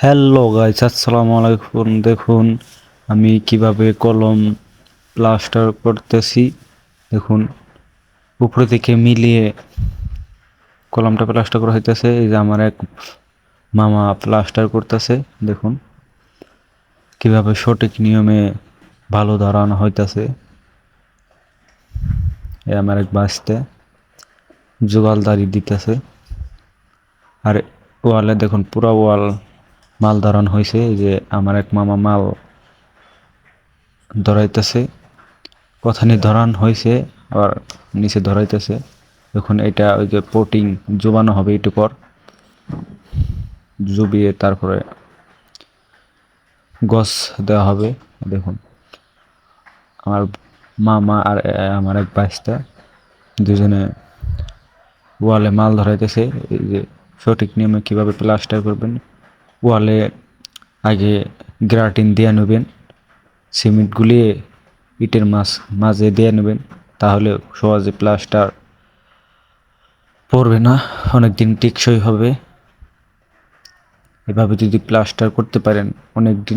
Hello guys, আসসালামু আলাইকুম। দেখুন আমি কিভাবে কলম প্লাস্টার করতেছি। দেখুন উপরে থেকে মিলিয়ে কলমটা প্লাস্টার করা হইতেছে। এই যে আমার এক মামা প্লাস্টার করতেছে। দেখুন কিভাবে সঠিক নিয়মে ভালো ধরানো হইতেছে। এ আমার এক বাস্তে জোগালদারি দিতেছে। আর ওয়ালে দেখুন পুরা ওয়াল মাল ধরানো হয়েছে। এই যে আমার এক মামা মাল ধরাইতেছে, কথানি ধরান হয়েছে আবার নিচে ধরাইতেছে। এখন এটা ওই যে পোটিং জোবানো হবে, একটু পর জুবিয়ে তারপরে গস দেওয়া হবে। দেখুন আমার মামা আর আমার এক বাইস্তা দুজনে ওয়ালে মাল ধরাইতেছে। এই যে সঠিক নিয়মে কীভাবে প্লাস্টার করবেন, ওয়ালে আগে গ্রাটিন দিয়ে নেবেন, সিমেন্ট গুলিয়ে ইটের মাঝে দিয়ে নেবেন, তাহলে সহজে প্লাস্টার পড়বে না, অনেকদিন টেকসই হবে। এভাবে যদি প্লাস্টার করতে পারেন অনেক দিন